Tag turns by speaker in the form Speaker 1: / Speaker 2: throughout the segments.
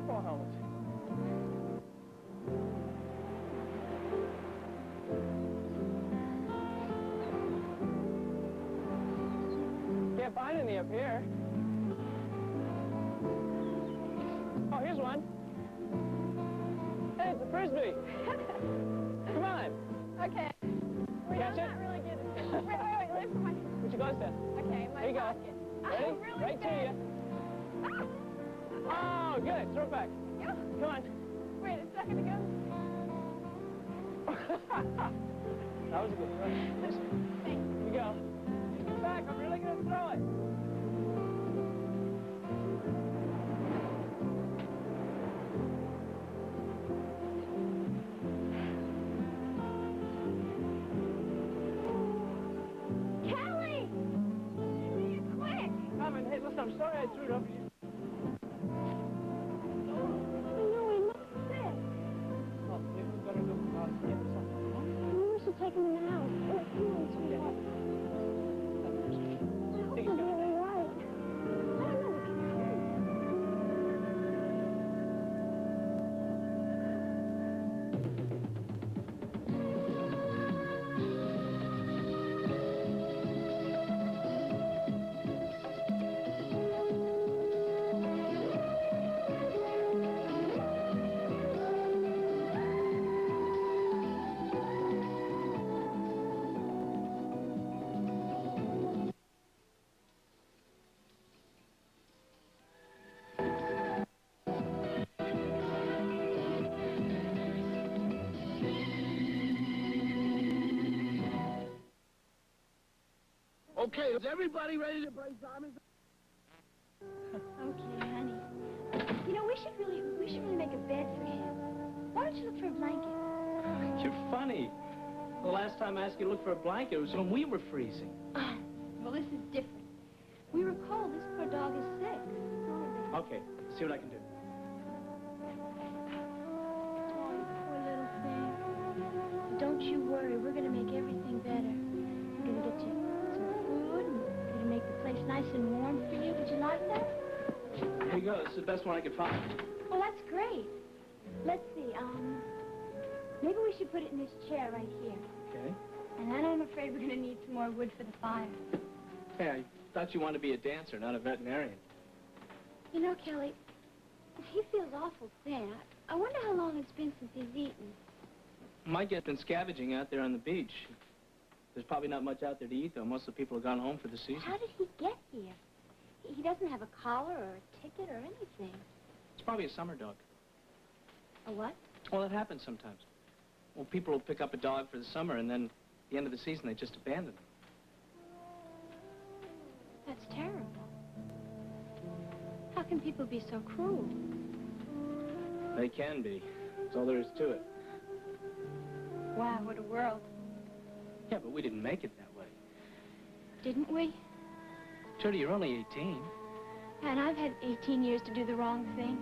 Speaker 1: football helmets. Can't find any up here. Oh, here's one. Hey, it's a frisbee. Come on.
Speaker 2: Okay.
Speaker 1: Catch it?
Speaker 2: Not really good at this. Wait, lift my...
Speaker 1: Put your gloves down.
Speaker 2: Okay, my
Speaker 1: There you
Speaker 2: pocket.
Speaker 1: go. Ready?
Speaker 2: Really
Speaker 1: right
Speaker 2: bad.
Speaker 1: to you. Oh, good. Throw it back.
Speaker 2: Yeah.
Speaker 1: Come on.
Speaker 2: Wait a second ago.
Speaker 1: That was a good throw.
Speaker 2: Thanks.
Speaker 1: Here you go. Take it back. I'm really going to throw it. Hey, listen, I'm sorry I threw it over you.
Speaker 2: No, he looks sick.
Speaker 1: Well, maybe we better go get him something.
Speaker 2: Maybe we should take him in the house. Oh, come on, sweetheart. I hope he'll be all right. I don't know what can happen.
Speaker 3: Okay, is everybody ready to break diamonds?
Speaker 2: Okay, honey. You know, we should really make a bed for him. Why don't you look for a blanket?
Speaker 1: You're funny. The last time I asked you to look for a blanket was when we were freezing.
Speaker 2: Well, this is different. We were cold. This poor dog is sick.
Speaker 1: Okay, see what I can do.
Speaker 2: Oh, you poor little thing. Don't you worry. We're going to make everything better. We're going to get you some food and we're going to make the place nice and warm for you. Would you like that?
Speaker 1: Here you go. This is the best one I could find.
Speaker 2: Well, that's great. Let's see. Maybe we should put it in this chair right here.
Speaker 1: Okay.
Speaker 2: And then I'm afraid we're going to need some more wood for the fire.
Speaker 1: Hey, I thought you wanted to be a dancer, not a veterinarian.
Speaker 2: You know, Kelly, he feels awful thin. I wonder how long it's been since he's eaten.
Speaker 1: Mike has been scavenging out there on the beach. There's probably not much out there to eat, though. Most of the people have gone home for the season.
Speaker 2: How did he get here? He doesn't have a collar or a ticket or anything.
Speaker 1: It's probably a summer dog.
Speaker 2: A what?
Speaker 1: Well, it happens sometimes. Well, people will pick up a dog for the summer, and then at the end of the season, they just abandon them.
Speaker 2: That's terrible. How can people be so cruel?
Speaker 1: They can be. That's all there is to it.
Speaker 2: Wow, what a world.
Speaker 1: Yeah, but we didn't make it that way.
Speaker 2: Didn't we?
Speaker 1: Jody, you're only 18.
Speaker 2: And I've had 18 years to do the wrong thing.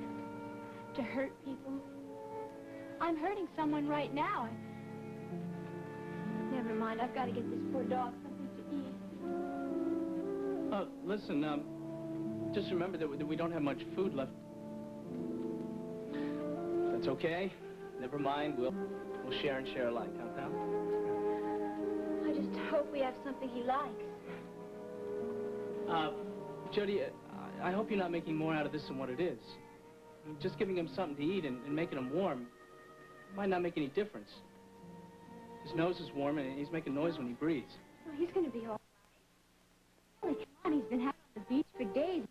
Speaker 2: To hurt people. I'm hurting someone right now. Never mind, I've got to get this poor dog something to eat.
Speaker 1: Oh, listen, just remember that we don't have much food left. That's okay. Never mind, we'll share and share alike, huh, pal?
Speaker 2: I just hope we have something he likes.
Speaker 1: Jody, I hope you're not making more out of this than what it is. I mean, just giving him something to eat and making him warm might not make any difference. His nose is warm and he's making noise when he breathes.
Speaker 2: Well, he's going to be all right. Come on, he's been out on the beach for days,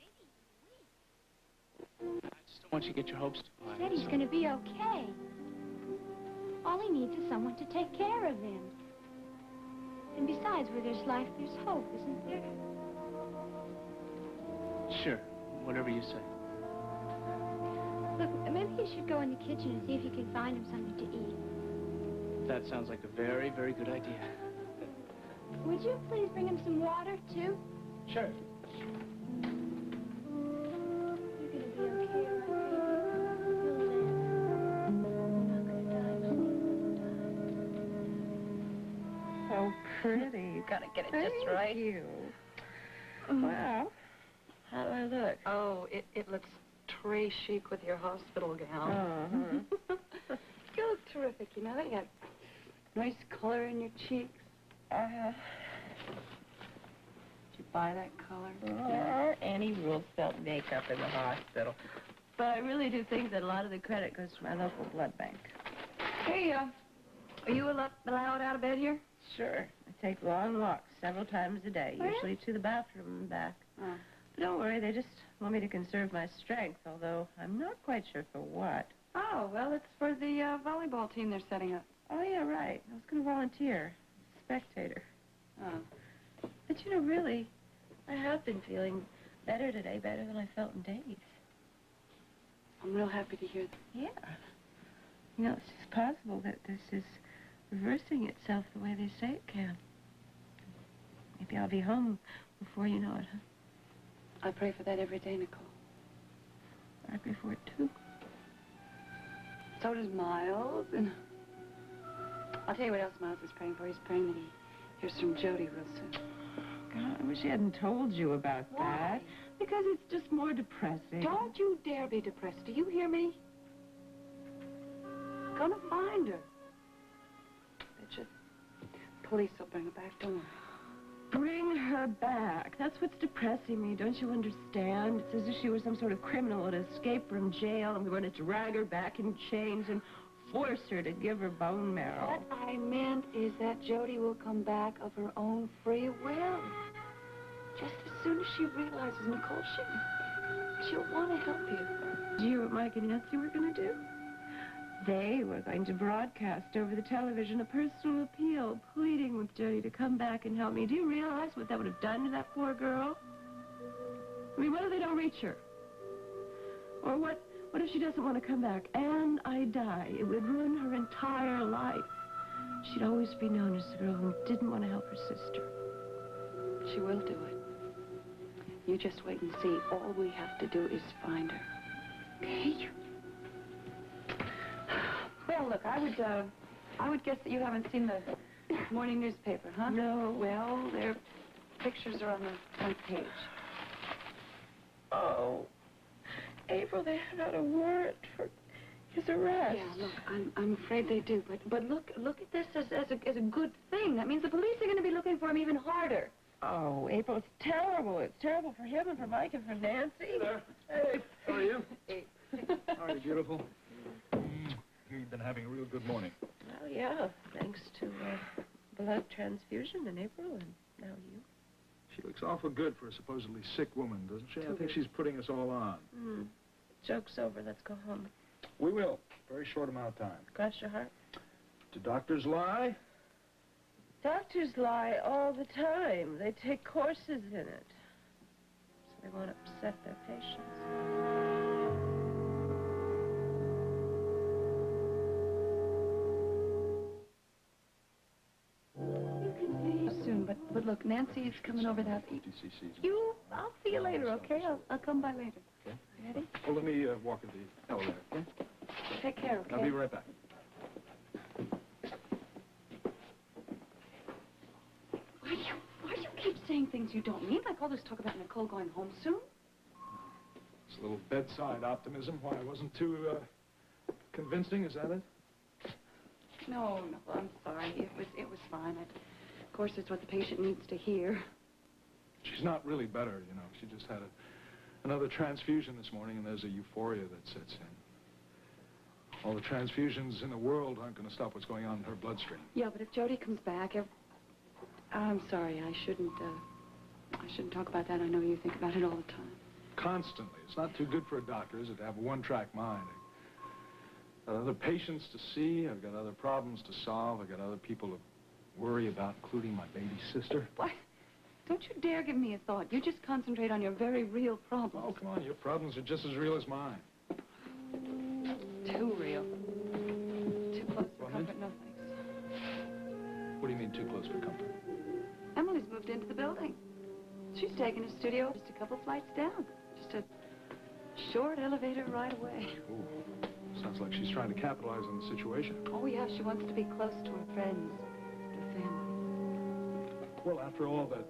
Speaker 2: maybe
Speaker 1: I just don't want you to get your hopes too high.
Speaker 2: he said he's going to be okay. All he needs is someone to take care of him. And besides, where there's life, there's hope, isn't there?
Speaker 1: Sure, whatever you say.
Speaker 2: Look, maybe you should go in the kitchen and see if you can find him something to eat.
Speaker 1: That sounds like a very, very good idea.
Speaker 2: Would you please bring him some water, too?
Speaker 1: Sure.
Speaker 2: You're going to be okay, right, baby? You'll live. You're not going to die, honey.
Speaker 4: So pretty. You gotta get it just right. Thank you. Wow.
Speaker 5: How do I look? Oh, it looks
Speaker 4: gray chic with your hospital gown. You look terrific, you know. You got nice color in your cheeks. Did you buy that color?
Speaker 5: Annie Roosevelt makeup in the hospital. But I really do think that a lot of the credit goes to my local blood bank.
Speaker 4: Hey, are you allowed out of bed here?
Speaker 5: Sure. I take long walks several times a day, usually to the bathroom and back.
Speaker 4: Oh.
Speaker 5: But don't worry, they just want me to conserve my strength, although I'm not quite sure for what.
Speaker 4: Oh, well, it's for the volleyball team they're setting up.
Speaker 5: Oh, yeah, right. I was going to volunteer. Spectator.
Speaker 4: Oh.
Speaker 5: But, you know, really, I have been feeling better today, better than I felt in days.
Speaker 4: I'm real happy to hear that.
Speaker 5: Yeah. You know, it's just possible that this is reversing itself the way they say it can. Maybe I'll be home before you know it, huh?
Speaker 4: I pray for that every day, Nicole.
Speaker 5: I pray for it, too.
Speaker 4: So does Miles, and I'll tell you what else Miles is praying for. He's praying that he hears from Jody real soon.
Speaker 5: God, I wish I hadn't told you about
Speaker 4: Why?
Speaker 5: that. Because it's just more depressing.
Speaker 4: Don't you dare be depressed. Do you hear me? Gonna find her. Bet you police will bring her back, don't worry.
Speaker 5: Bring her back. That's what's depressing me. Don't you understand? It's as if she were some sort of criminal who had escaped from jail, and we were going to drag her back in chains and force her to give her bone marrow.
Speaker 4: What I meant is that Jody will come back of her own free will. Just as soon as she realizes, Nicole, she'll want to help you.
Speaker 5: Did you hear what Mike and Nancy were going to do? They were going to broadcast over the television a personal appeal, pleading with Jody to come back and help me. Do you realize what that would have done to that poor girl? I mean, what if they don't reach her? Or what if she doesn't want to come back and I die? It would ruin her entire life. She'd always be known as the girl who didn't want to help her sister.
Speaker 4: She will do it. You just wait and see. All we have to do is find her. Okay? Well, look, I would guess that you haven't seen the morning newspaper, huh?
Speaker 5: No.
Speaker 4: Well, their pictures are on the front page.
Speaker 5: Oh, April, they had out a warrant for his arrest.
Speaker 4: Yeah, look, I'm afraid they do, but look at this as a good thing. That means the police are going to be looking for him even harder.
Speaker 5: Oh, April, it's terrible. It's terrible for him and for Mike and for Nancy.
Speaker 3: Hey there. Hey, how are you? Hey. How are you, beautiful? You've been having a real good morning.
Speaker 5: Well, yeah, thanks to blood transfusion in April and now you.
Speaker 3: She looks awful good for a supposedly sick woman, doesn't she? I think she's putting us all on.
Speaker 5: Joke's over. Let's go home.
Speaker 3: We will. Very short amount of time.
Speaker 5: Cross your heart.
Speaker 3: Do doctors lie?
Speaker 5: Doctors lie all the time. They take courses in it. So they won't upset their patients.
Speaker 4: But look, Nancy's coming over that. I'll see you later, okay? I'll come by later.
Speaker 3: Okay.
Speaker 4: Ready?
Speaker 3: Well, let me walk in the elevator, okay?
Speaker 4: Take care, okay?
Speaker 3: I'll be right back.
Speaker 4: Why do you keep saying things you don't mean? Like all this talk about Nicole going home soon?
Speaker 3: It's a little bedside optimism. Why, I wasn't too convincing, is that it?
Speaker 4: No, I'm sorry. It was fine. Of course, it's what the patient needs to hear.
Speaker 3: She's not really better, you know. She just had another transfusion this morning, and there's a euphoria that sets in. All the transfusions in the world aren't going to stop what's going on in her bloodstream.
Speaker 4: Yeah, but if Jody comes back, I'm sorry. I shouldn't talk about that. I know you think about it all the time.
Speaker 3: Constantly. It's not too good for a doctor, is it, to have a one-track mind? I've got other patients to see. I've got other problems to solve. I've got other people to worry about, including my baby sister.
Speaker 4: What? Don't you dare give me a thought. You just concentrate on your very real problems.
Speaker 3: Oh, come on. Your problems are just as real as mine.
Speaker 4: Too real. Too close for comfort, no thanks.
Speaker 3: What do you mean, too close for comfort?
Speaker 4: Emily's moved into the building. She's taken a studio just a couple flights down. Just a short elevator ride away.
Speaker 3: Ooh. Sounds like she's trying to capitalize on the situation.
Speaker 4: Oh, yeah, she wants to be close to her friends, her family.
Speaker 3: Well, after all that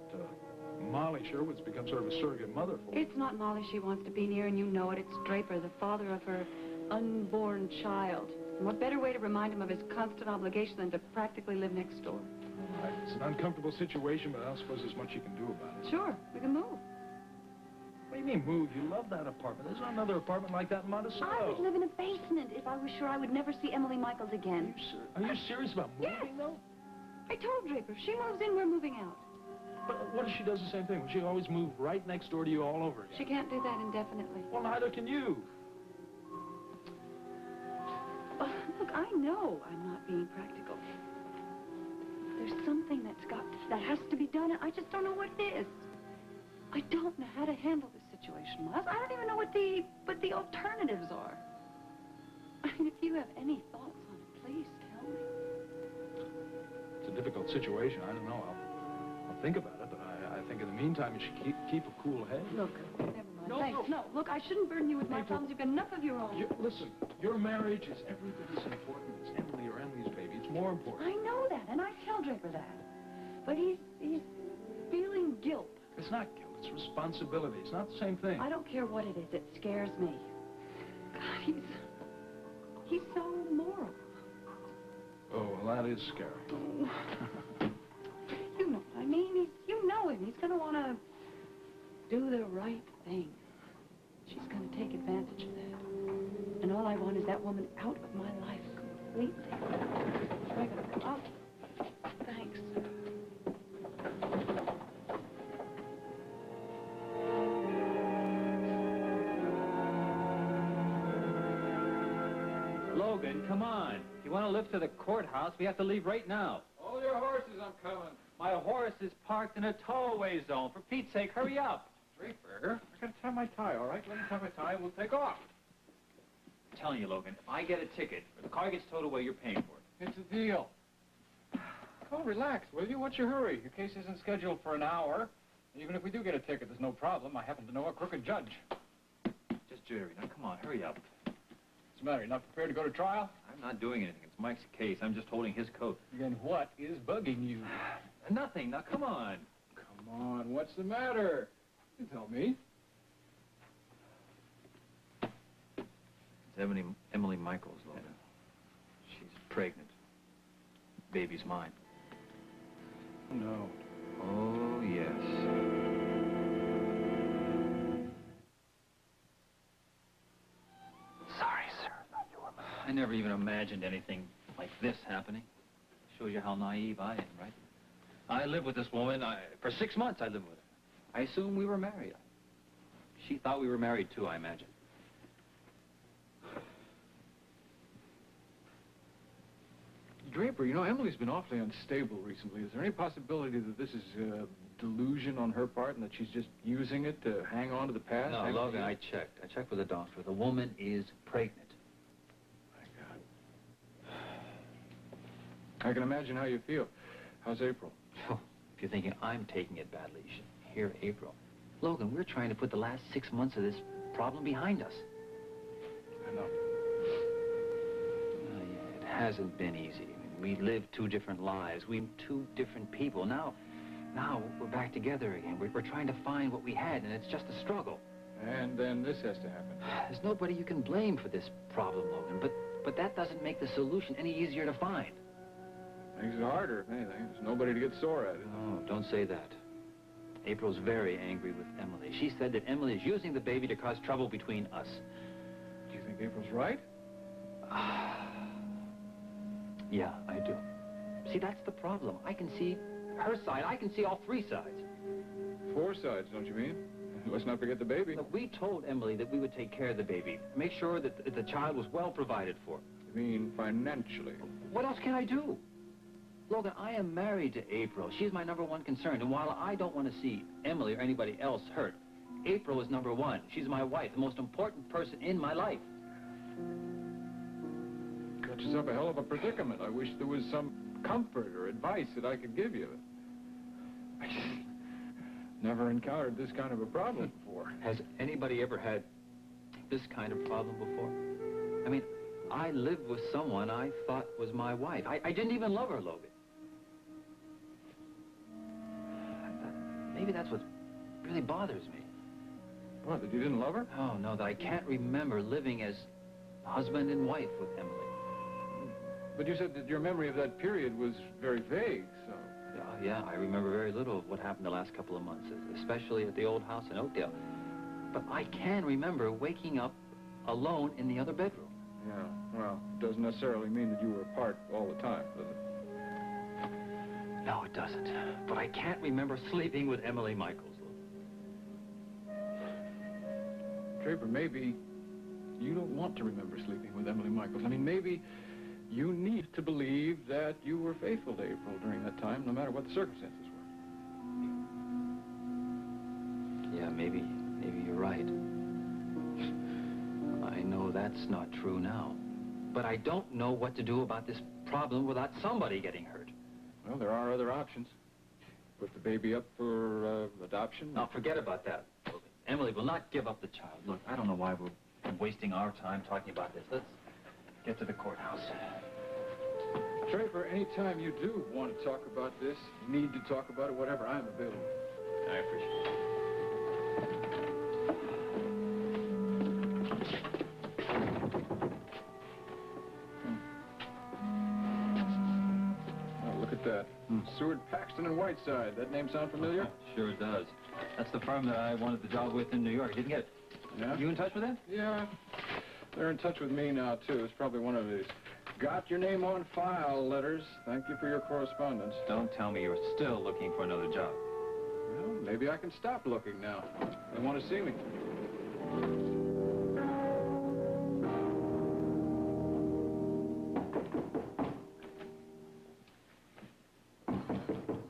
Speaker 3: Molly Sherwood's become sort of a surrogate mother for her.
Speaker 4: It's not Molly she wants to be near, and you know it. It's Draper, the father of her unborn child. And what better way to remind him of his constant obligation than to practically live next door?
Speaker 3: Right. It's an uncomfortable situation, but I don't suppose there's much you can do about it.
Speaker 4: Sure, we can move.
Speaker 3: What do you mean, move? You love that apartment. There's not another apartment like that in Monticello.
Speaker 4: I would live in a basement if I was sure I would never see Emily Michaels again.
Speaker 3: Are you serious about moving,
Speaker 4: Yes.
Speaker 3: though?
Speaker 4: I told Draper, if she moves in, we're moving out.
Speaker 3: But what if she does the same thing? Will she always move right next door to you all over again?
Speaker 4: She can't do that indefinitely.
Speaker 3: Well, neither can you.
Speaker 4: Oh, look, I know I'm not being practical. There's something that has to be done, and I just don't know what it is. I don't know how to handle this situation, Miles. I don't even know what the alternatives are. I mean, if you have any thoughts on it, please tell me.
Speaker 3: It's a difficult situation. I don't know. I'll think about it, but I think in the meantime you should keep a cool head.
Speaker 4: Look, never mind.
Speaker 3: No,
Speaker 4: Thanks. No, look, I shouldn't burden you with my problems. You've got enough of your own.
Speaker 3: Listen, your marriage is every bit as important as Emily or Emily's baby. It's more important.
Speaker 4: I know that, and I tell Draper that. But he's feeling guilt.
Speaker 3: It's not guilt. It's responsibility. It's not the same thing.
Speaker 4: I don't care what it is. It scares me. God, he's so moral.
Speaker 3: Oh, well, that is scary.
Speaker 4: You know what I mean? You know him. He's going to want to do the right thing. She's going to take advantage of that. And all I want is that woman out of my life completely. Sure, I got to come up. Thanks.
Speaker 6: Logan, come on. If you want to live to the courthouse, we have to leave right now.
Speaker 3: Hold your horses, I'm coming.
Speaker 6: My horse is parked in a tow-away zone. For Pete's sake, hurry up.
Speaker 3: Draper, I gotta tie my tie, all right? Let me tie my tie and we'll take off.
Speaker 6: I'm telling you, Logan, if I get a ticket or the car gets towed away, you're paying for it.
Speaker 7: It's a deal. Oh, relax, will you? What's your hurry? Your case isn't scheduled for an hour. Even if we do get a ticket, there's no problem. I happen to know a crooked judge.
Speaker 6: Just jittery. Now, come on, hurry up.
Speaker 7: What's the matter? You're not prepared to go to trial?
Speaker 6: I'm not doing anything. It's Mike's case. I'm just holding his coat.
Speaker 7: Then what is bugging you?
Speaker 6: Nothing. Now, come on.
Speaker 7: Come on, what's the matter? You tell me.
Speaker 6: It's Emily Michaels, Logan. She's pregnant. Baby's mine.
Speaker 7: No.
Speaker 6: Oh, yes.
Speaker 7: Sorry, sir. Not your
Speaker 6: I never even imagined anything like this happening. Shows you how naive I am, right? I lived with this woman. For 6 months, I lived with her. I assumed we were married. She thought we were married, too, I imagine.
Speaker 7: Draper, you know, Emily's been awfully unstable recently. Is there any possibility that this is delusion on her part and that she's just using it to hang on to the past?
Speaker 6: No, Logan, I checked. I checked with the doctor. The woman is pregnant.
Speaker 7: My God. I can imagine how you feel. How's April?
Speaker 6: Oh, if you're thinking I'm taking it badly, you should hear April. Logan, we're trying to put the last 6 months of this problem behind us.
Speaker 7: I know.
Speaker 6: Yeah, it hasn't been easy. I mean, we lived 2 different lives. We're 2 different people. Now we're back together again. We're trying to find what we had, and it's just a struggle.
Speaker 7: And then this has to happen.
Speaker 6: There's nobody you can blame for this problem, Logan, but that doesn't make the solution any easier to find.
Speaker 7: Makes it harder, if anything. There's nobody to get sore at it.
Speaker 6: Oh, don't say that. April's very angry with Emily. She said that Emily is using the baby to cause trouble between us.
Speaker 7: Do you think April's right?
Speaker 6: Yeah, I do. See, that's the problem. I can see her side. I can see all 3 sides.
Speaker 7: 4 sides, don't you mean? Let's not forget the baby.
Speaker 6: Look, we told Emily that we would take care of the baby, make sure that the child was well provided for.
Speaker 7: You mean financially?
Speaker 6: What else can I do? Logan, I am married to April. She's my #1 concern, and while I don't want to see Emily or anybody else hurt, April is #1. She's my wife, the most important person in my life.
Speaker 7: Got yourself a hell of a predicament. I wish there was some comfort or advice that I could give you. I just never encountered this kind of a problem before.
Speaker 6: Has anybody ever had this kind of problem before? I mean, I lived with someone I thought was my wife. I didn't even love her, Logan. maybe that's what really bothers me.
Speaker 7: What, that you didn't love her?
Speaker 6: Oh, no, that I can't remember living as husband and wife with Emily.
Speaker 7: But you said that your memory of that period was very vague, so...
Speaker 6: Yeah, I remember very little of what happened the last couple of months, especially at the old house in Oakdale. But I can remember waking up alone in the other bedroom.
Speaker 7: Yeah, well, it doesn't necessarily mean that you were apart all the time, does it?
Speaker 6: No, it doesn't. But I can't remember sleeping with Emily Michaels.
Speaker 7: Draper, maybe you don't want to remember sleeping with Emily Michaels. I mean, maybe you need to believe that you were faithful to April during that time, no matter what the circumstances were.
Speaker 6: Yeah, maybe you're right. I know that's not true now. But I don't know what to do about this problem without somebody getting hurt.
Speaker 7: Well, there are other options. Put the baby up for adoption.
Speaker 6: Now, forget about that. Emily will not give up the child. Look, I don't know why we're wasting our time talking about this. Let's get to the courthouse.
Speaker 7: Draper, anytime you do want to talk about this, need to talk about it, whatever, I'm available.
Speaker 6: I appreciate it.
Speaker 7: Oh, look at that. Seward, Paxton, and Whiteside. That name sound familiar?
Speaker 6: Sure it does. That's the firm that I wanted the job with in New York. Didn't get it.
Speaker 7: Yeah?
Speaker 6: You in touch with them?
Speaker 7: Yeah. They're in touch with me now, too. It's probably one of these got your name on file letters. Thank you for your correspondence.
Speaker 6: Don't tell me you're still looking for another job.
Speaker 7: Well, maybe I can stop looking now. They want to see me.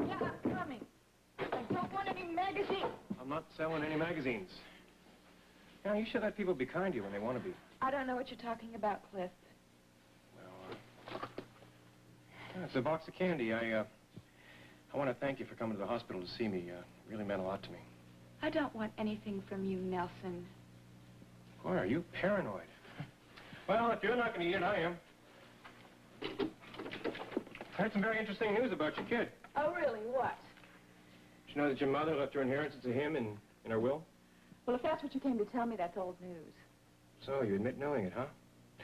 Speaker 2: Yeah, I'm coming. I don't want any magazines.
Speaker 8: I'm not selling any magazines. Now, you should let people be kind to you when they want to be.
Speaker 4: I don't know what you're talking about, Cliff.
Speaker 8: It's a box of candy. I want to thank you for coming to the hospital to see me. It really meant a lot to me.
Speaker 4: I don't want anything from you, Nelson.
Speaker 8: Boy, are you paranoid? Well, if you're not going to eat it, I am. I heard some very interesting news about your kid.
Speaker 4: Oh, really? What?
Speaker 8: Did you know that your mother left her inheritance to him in her will?
Speaker 4: Well, if that's what you came to tell me, that's old news.
Speaker 8: So, you admit knowing it, huh?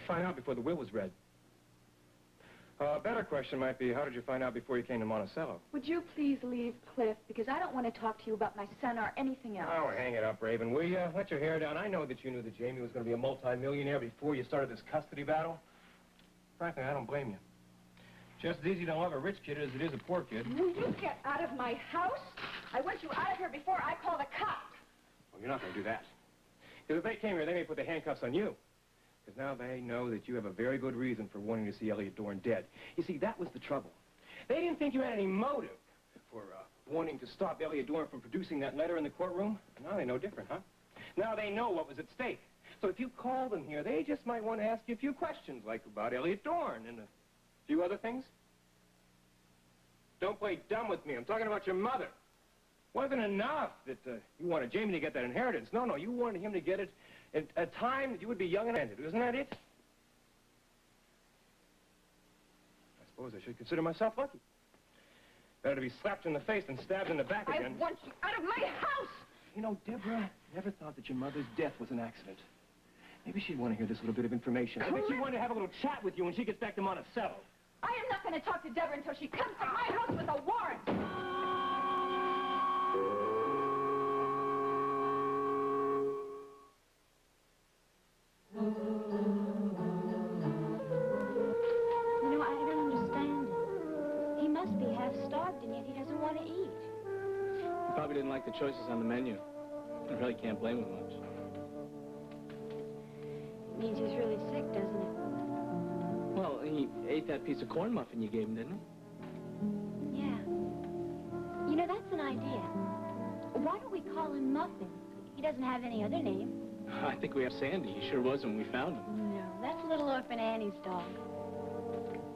Speaker 8: Find out before the will was read. A better question might be, how did you find out before you came to Monticello?
Speaker 4: Would you please leave, Cliff? Because I don't want to talk to you about my son or anything else.
Speaker 8: Oh, hang it up, Raven. Will you let your hair down? I know that you knew that Jamey was going to be a multi-millionaire before you started this custody battle. Frankly, I don't blame you. Just as easy to love a rich kid as it is a poor kid.
Speaker 4: Will you get out of my house? I want you out of here before I call the cops.
Speaker 8: Well, you're not going to do that. Because if they came here, they may put the handcuffs on you. Because now they know that you have a very good reason for wanting to see Elliot Dorn dead. You see, that was the trouble. They didn't think you had any motive for wanting to stop Elliot Dorn from producing that letter in the courtroom. Now they know different, huh? Now they know what was at stake. So if you call them here, they just might want to ask you a few questions, like about Elliot Dorn and a few other things. Don't play dumb with me. I'm talking about your mother. Wasn't enough that you wanted Jamey to get that inheritance. No, you wanted him to get it at a time that you would be young and ended. Isn't that it? I suppose I should consider myself lucky. Better to be slapped in the face than stabbed in the back again.
Speaker 4: I want you out of my house!
Speaker 8: You know, Deborah never thought that your mother's death was an accident. Maybe she'd want to hear this little bit of information. I bet she wanted to have a little chat with you when she gets back to Monticello.
Speaker 4: I am not going to talk to Deborah until she comes to my house with a warrant!
Speaker 2: You know, I don't understand it. He must be half starved, and yet he doesn't want to eat.
Speaker 1: He probably didn't like the choices on the menu. I really can't blame him much.
Speaker 2: It means he's really sick, doesn't it?
Speaker 1: Well, he ate that piece of corn muffin you gave him, didn't he?
Speaker 2: Yeah. You know, that's an idea. Why don't we call him Muffin? He doesn't have any other name.
Speaker 1: I think we have Sandy. He sure was when we found him.
Speaker 2: No, that's little orphan Annie's dog.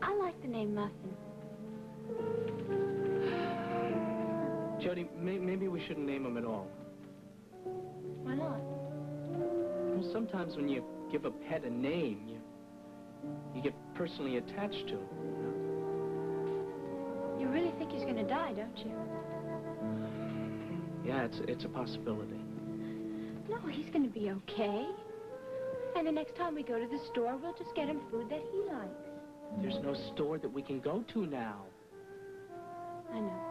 Speaker 2: I like the name Muffin.
Speaker 1: Jody, maybe we shouldn't name him at all.
Speaker 2: Why not?
Speaker 1: Well, sometimes when you give a pet a name, you get personally attached to him.
Speaker 2: You really think he's going to die, don't you?
Speaker 1: Yeah, it's a possibility.
Speaker 2: No, he's going to be okay. And the next time we go to the store, we'll just get him food that he likes.
Speaker 1: There's no store that we can go to now.
Speaker 2: I know.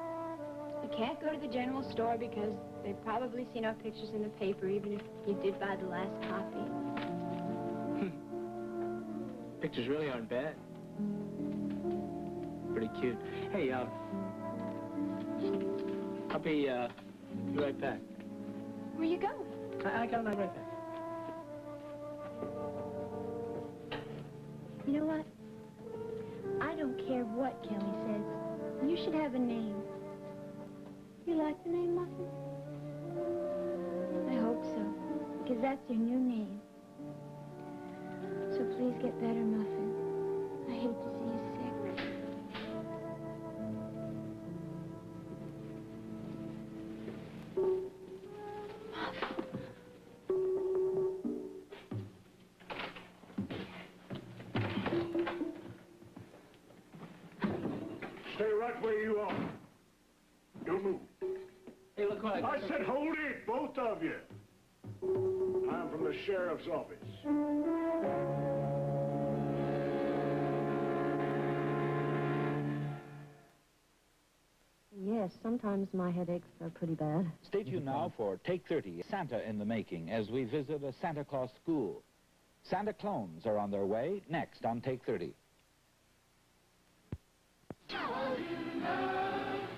Speaker 2: We can't go to the general store because they've probably seen our pictures in the paper, even if you did buy the last copy.
Speaker 1: Pictures really aren't bad. Pretty cute. Hey, I'll be right back.
Speaker 2: Where you going?
Speaker 1: I got my right back.
Speaker 2: You know what? I don't care what Kelly says. You should have a name. You like the name, Muffin? I hope so, because that's your new name. So please get better, Muffin. I hate to see you sick.
Speaker 9: Stay right where you are. Don't move.
Speaker 1: Hey, look what
Speaker 9: I said hold it, both of you. I'm from the sheriff's office.
Speaker 5: Yes, sometimes my headaches are pretty bad.
Speaker 10: Stay tuned now for Take 30, Santa in the Making, as we visit a Santa Claus school. Santa clones are on their way, next on Take 30.
Speaker 11: Jolly